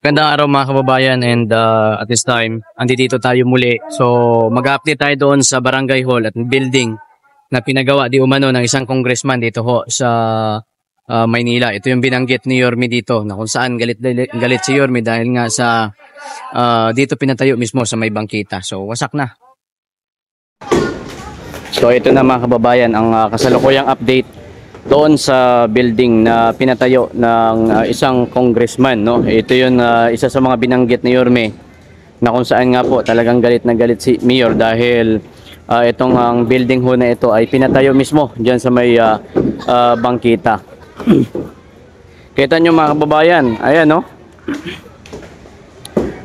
Gandang araw mga kababayan, and at this time, andito tayo muli. So mag-update tayo doon sa barangay hall at building na pinagawa di umano ng isang congressman dito ho sa Maynila. Ito yung binanggit ni Yorme dito na kung saan galit si Yorme dahil nga sa dito pinatayo mismo sa may bangkita. So wasak na. So ito na mga kababayan ang kasalukuyang update doon sa building na pinatayo ng isang congressman, no? Ito yung isa sa mga binanggit ni Yorme na kung saan nga po talagang galit na galit si Mayor dahil itong ang building ho na ito ay pinatayo mismo diyan sa may bangkita. Kita nyo mga kababayan, ayan, no?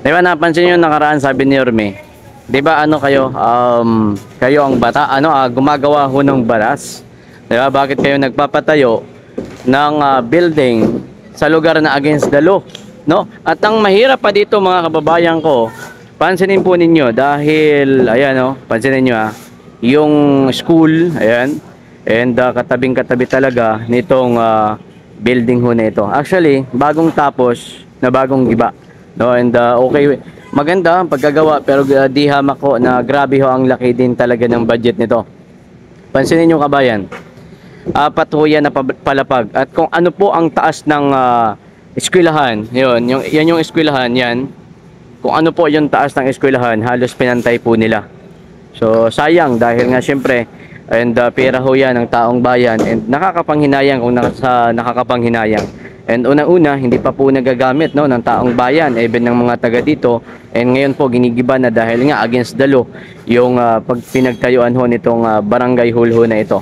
Diba napansin nyo nakaraan sabi ni Yorme, diba ano kayo, kayo ang bata, gumagawa ho ng batas. Diba? Bakit kayo nagpapatayo ng building sa lugar na against the law, no? At ang mahirap pa dito mga kababayan ko, pansinin po ninyo dahil ayan, no, pansinin niyo yung school, ayan, and katabing-katabi talaga nitong building ho na ito. Actually, bagong tapos na bagong giba, no? And okay, maganda ang pagkagawa pero di hamak ko na grabe ho ang laki din talaga ng budget nito. Pansinin niyo kabayan. Apat ho yan na palapag. At kung ano po ang taas ng eskwelahan, yan yung eskwelahan, yan. Kung ano po yung taas ng eskwelahan, halos pinantay po nila. So sayang dahil nga syempre, and pera ho yan ng taong bayan and nakakapanghinayang kung nakakapanghinayang. And una-una, hindi pa po nagagamit, no, ng taong bayan, even ng mga taga dito. And ngayon po ginigiba na dahil nga against the law yung pag pinagtayuan ho nitong barangay hall ho na ito.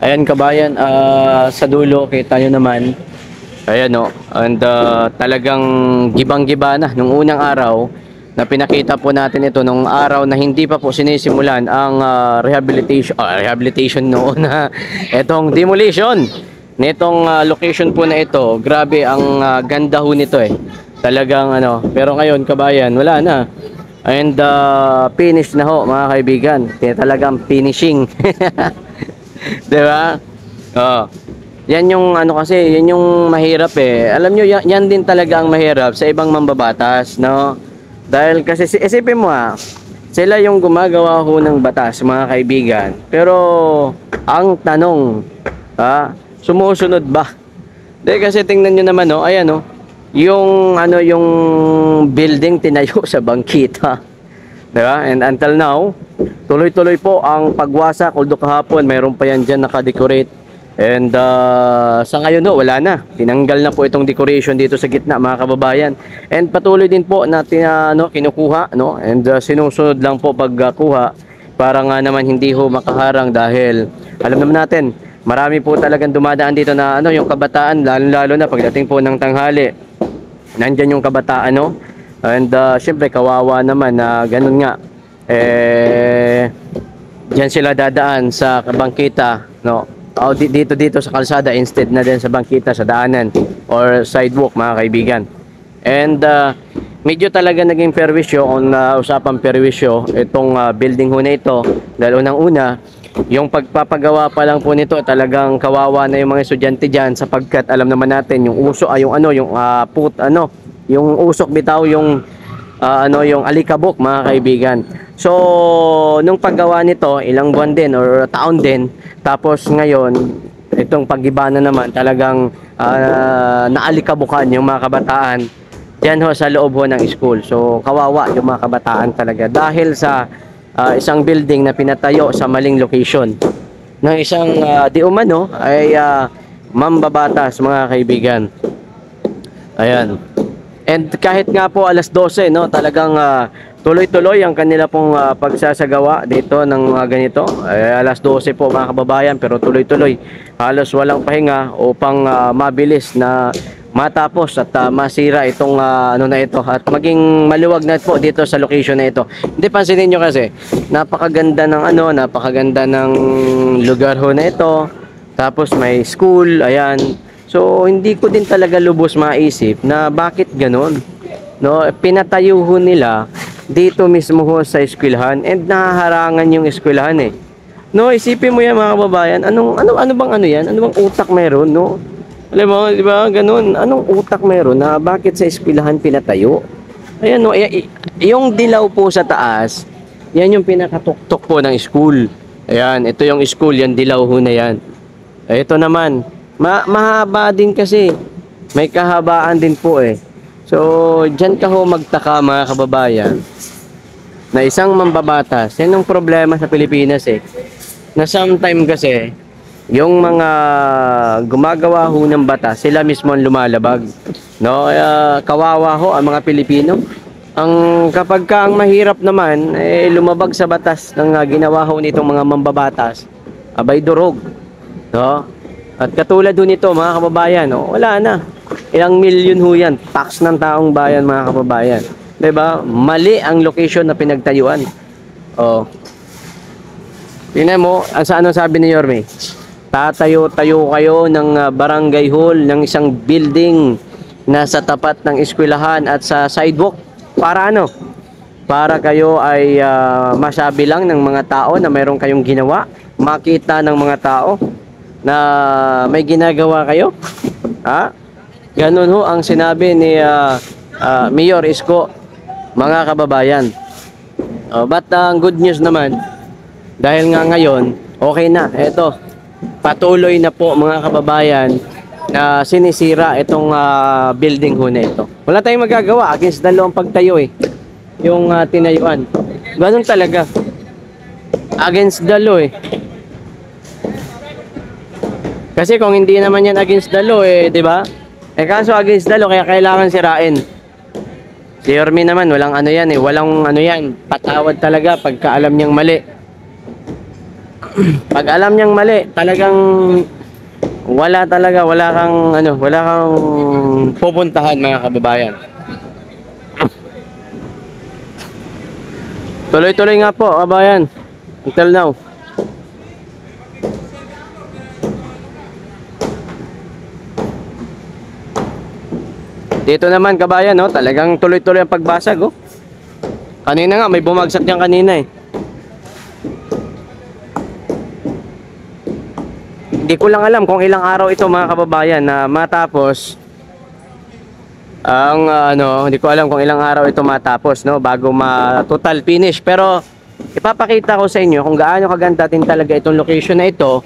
Ayan kabayan, sa dulo kita nyo naman, ayan, no, and talagang gibang-giba na nung unang araw na pinakita po natin ito nung araw na hindi pa po sinisimulan ang rehabilitation noon na itong demolition nitong location po na ito. Grabe ang ganda ho nito talagang pero ngayon kabayan wala na, and finish na ho mga kaibigan, talagang finishing. Diba? Yan yung kasi, yan yung mahirap Alam nyo, yan din talaga ang mahirap sa ibang mambabatas, no? Dahil kasi isipin mo sila yung gumagawa ho ng batas, mga kaibigan. Pero ang tanong, sumusunod ba? Dahil kasi tingnan nyo naman, ayan, yung yung building tinayo sa bangkita. Diba? And until now, tuloy-tuloy po ang pagwasak. Although kahapon mayroon pa yan dyan nakadecorate. And sa ngayon wala na. Tinanggal na po itong decoration dito sa gitna mga kababayan. And patuloy din po natin kinukuha, no? And sinusunod lang po pagkuha para nga naman hindi ho makaharang dahil alam naman natin, marami po talagang dumadaan dito na yung kabataan, lalo na pagdating po ng tanghali. Nandyan yung kabataan, no? And syempre kawawa naman na ganun nga diyan sila dadaan sa bangkita, no? Dito sa kalsada instead na din sa bangkita, sa daanan or sidewalk mga kaibigan. And medyo talaga naging perwisyo on usapang perwisyo itong building ho na ito dahil unang-una yung pagpapagawa pa lang po nito talagang kawawa na yung mga estudyante diyan sapagkat alam naman natin yung uso yung usok bitaw yung yung alikabok mga kaibigan. So nung paggawa nito ilang buwan din or taon din, tapos ngayon itong paggiba na naman talagang naalikabukan yung mga kabataan diyan ho sa loob ho ng school. So kawawa yung mga kabataan talaga dahil sa isang building na pinatayo sa maling location ng isang di umano ay mambabatas mga kaibigan. Ayan. And kahit nga po alas 12, no, talagang tuloy-tuloy ang kanila pong pagsasagawa dito ng ganito. Alas 12 po mga kababayan pero tuloy-tuloy. Halos walang pahinga upang mabilis na matapos at masira itong na ito at maging maluwag na po dito sa location na ito. Hindi pansinin nyo kasi napakaganda ng napakaganda ng lugar ho na ito. Tapos may school, ayan. So hindi ko din talaga lubos maisip na bakit ganun, no? Pinatayo ho nila dito mismo ho sa eskwelahan and nahaharangan yung eskwelahan No, isipin mo yan mga kababayan, ano bang yan? Ano bang utak meron, no? Alam mo, di ba, ganun. Anong utak meron na bakit sa eskwelahan pinatayo? Ayan, no, yung dilaw po sa taas, yan yung pinakatuktok po ng school. Ayan, ito yung school, yan dilaw ho na yan. Ito naman, mahaba din kasi. May kahabaan din po eh. So, dyan ka ho magtaka mga kababayan, na isang mambabatas, yan yung problema sa Pilipinas eh. Na sometime kasi, yung mga gumagawa ho ng batas, sila mismo ang lumalabag. No? Kawawa ho ang mga Pilipino. Kapag ka ang mahirap naman, lumabag sa batas ng ginawa ho nitong mga mambabatas, abay durog. No? At katulad ho nito mga kababayan, no? Wala na. Ilang milyon ho yan, tax ng taong bayan mga kababayan. Diba? Mali ang location na pinagtayuan. Oh. Tingnan mo, ano sabi ni Yorme? Tatayo-tayo kayo ng barangay hall ng isang building na sa tapat ng eskwelahan at sa sidewalk. Para ano? Para kayo ay masabi lang ng mga tao na mayroon kayong ginawa, makita ng mga tao na may ginagawa kayo. Ha? Ganun ho ang sinabi ni Mayor Isko, mga kababayan. But ang good news naman, dahil nga ngayon, okay na. Eto, patuloy na po mga kababayan na sinisira itong building ho na ito. Wala tayong magagawa against the law ang pagtayo eh. Yung tinayuan. Ganun talaga. Against the law eh. Kasi kung hindi naman yan against the law eh, di ba? Kaso against the law kaya kailangan sirain. Si Yorme naman walang ano yan eh, walang ano yan, patawad talaga pagka alam niyang mali. Pag alam niyang mali, talagang wala kang pupuntahan mga kababayan. Tuloy-tuloy nga po, kababayan. Until now. Dito naman kabayan, no, talagang tuloy-tuloy ang pagbasag, oh. Kanina nga may bumagsak diyan kanina eh. Hindi ko lang alam kung ilang araw ito mga kababayan na matapos ang hindi ko alam kung ilang araw ito matapos, no, bago total finish. Pero ipapakita ko sa inyo kung gaano kaganda din talaga itong location na ito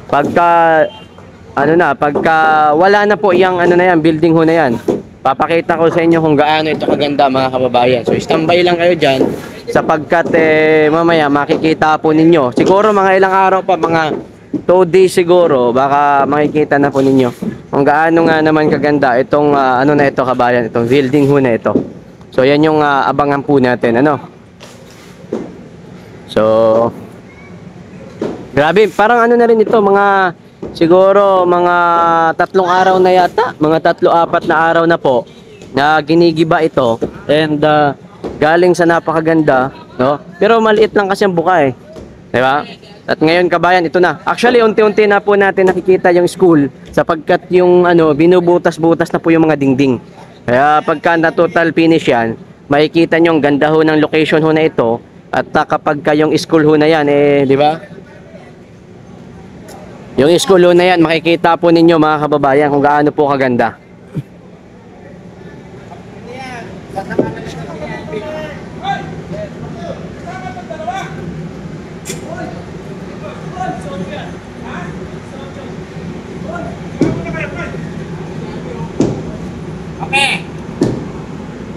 pagka pagka wala na po yung building ho na yan. Papakita ko sa inyo kung gaano ito kaganda mga kababayan. So standby lang kayo dyan sapagkat mamaya makikita po ninyo. Siguro mga ilang araw pa, mga 2 days siguro, baka makikita na po ninyo kung gaano nga naman kaganda itong na ito kabayan, itong building ho na ito. So yan yung abangan po natin, ano. So grabe, parang na rin ito, mga siguro mga 3 araw na yata, mga 3-4 na araw na po na ginigiba ito, and galing sa napakaganda, no? Pero maliit lang kasi ang buka eh, di ba? At ngayon kabayan, ito na. Actually, unti-unti na po natin nakikita yung school sapagkat yung binubutas-butas na po yung mga dingding. Kaya pagka na total finish yan, makikita nyo ang ganda ho ng location ho na ito. At kapag yung school ho na yan, di ba? Yung school ho na yan, makikita po ninyo mga kababayan kung gaano po kaganda.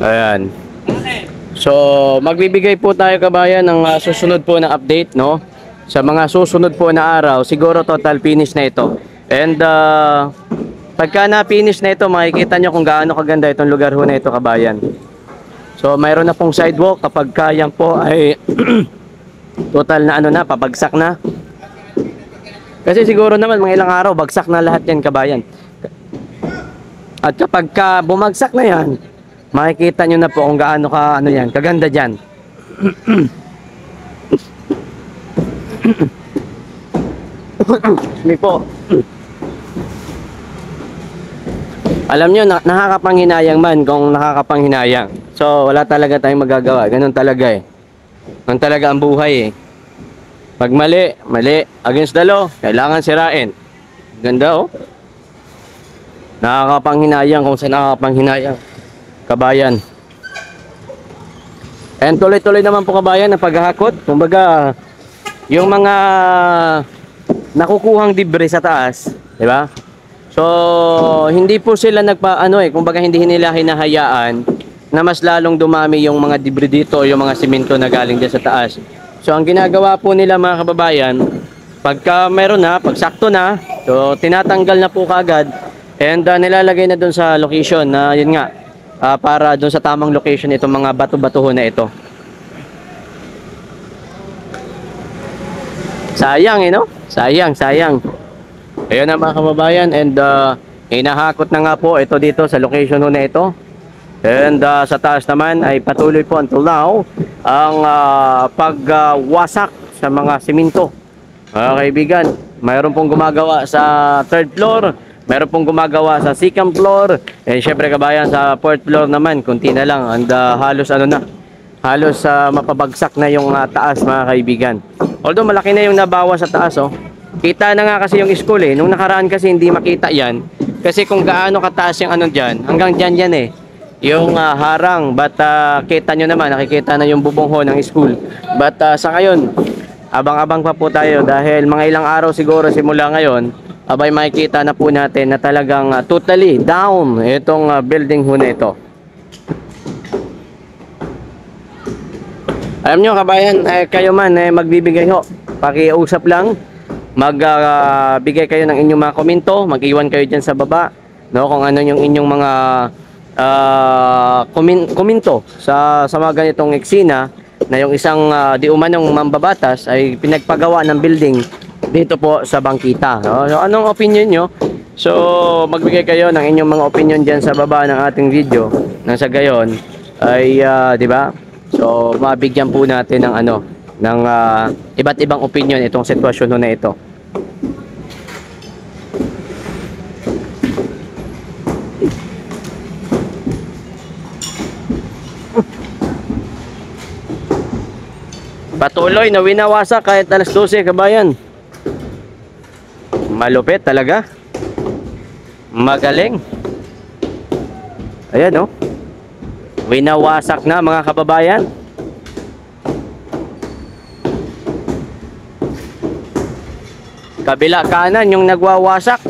Ayan. So, magbibigay po tayo kabayan ng susunod po na update, no? Sa mga susunod po na araw, siguro total finish na ito. And pagka na-finish na ito, makikita nyo kung gaano kaganda itong lugar ho na ito kabayan. So, mayroon na pong sidewalk kapag kayang po ay total na pabagsak na. Kasi siguro naman mga ilang araw, bagsak na lahat yan kabayan. At kapag bumagsak na yan, makikita nyo na po kung gaano kaganda dyan. Excuse me po. Alam nyo, nakakapanghinayang man kung nakakapanghinayang. So, wala talaga tayong magagawa. Ganun talaga eh. Ganun talaga ang buhay eh. Pag mali, against the law, kailangan sirain. Ganda oh. Nakakapanghinayang kung saan nakakapanghinayang, kabayan. And tuloy-tuloy naman po, kabayan, ang paghahakot. Kumbaga, yung mga nakukuhang debris sa taas, di ba? So, hindi po sila kumbaga hindi nila hinahayaan na mas lalong dumami yung mga debris dito, yung mga simento na galing dyan sa taas. So, ang ginagawa po nila, mga kababayan, pagka meron na, pag sakto na, so tinatanggal na po kaagad and nilalagay na doon sa location na yun nga, para doon sa tamang location itong mga bato-batuho na ito. Sayang no? Sayang. Ayun na, mga kababayan, and hinahakot na nga po ito dito sa location na ito. And sa taas naman ay patuloy po until now ang pagwasak sa mga simento. Mga kaibigan, mayroon pong gumagawa sa third floor, mayroon pong gumagawa sa second floor, and syempre, kabayan, sa fourth floor naman kunti na lang, and halos mapabagsak na yung taas, mga kaibigan. Although malaki na yung nabawa sa taas, oh. Kita na nga kasi yung school nung nakaraan kasi hindi makita yan kasi kung gaano kataas yung dyan, hanggang dyan yan yung harang, but kita nyo naman, nakikita na yung bubong ho ng school. But sa ngayon, abang-abang pa po tayo dahil mga ilang araw siguro simula ngayon, abay makikita na po natin na talagang totally down itong building ho na ito. Alam nyo, kabayan, kayo man magbibigay ho, pakiusap lang, magbigay kayo ng inyong mga komento, mag-iwan kayo dyan sa baba, no, kung ano yung inyong mga komento sa mga ganitong eksena na yung isang di umanong mambabatas ay pinagpagawa ng building dito po sa bangkita, no? So anong opinion nyo? So magbigay kayo ng inyong mga opinion dyan sa baba ng ating video nang sa gayon ay di ba? So mabigyan po natin ng ng iba't ibang opinion itong sitwasyon na ito. Patuloy na winawasak kahit alas 12, kabayan. Malupit talaga. Magaling. Ayan, oh. Winawasak na, mga kababayan. Kabila kanan yung nagwawasak.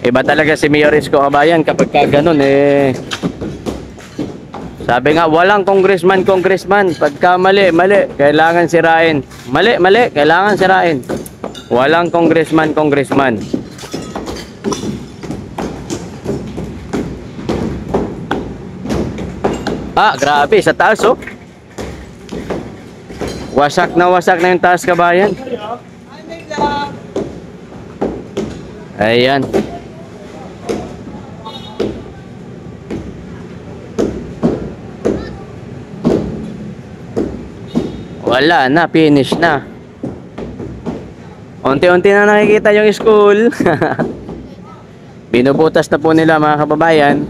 Iba talaga si Mayor Isko, kabayan, kapag ka ganun sabi nga, walang congressman, pagka mali, kailangan sirain. Mali, kailangan sirain. Walang congressman. Grabe, sa taas, oh. Wasak na yung taas, kabayan. Ayan. Wala na, finish na. Unti-unti na nakikita yung school. Binubutas na po nila, mga kababayan.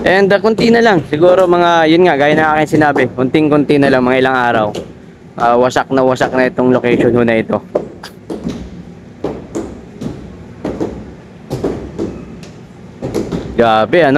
And kunti na lang. Siguro yun nga, gaya na aking sinabi, kunting-kunti na lang, mga ilang araw. Wasak na itong location na ito. Grabe,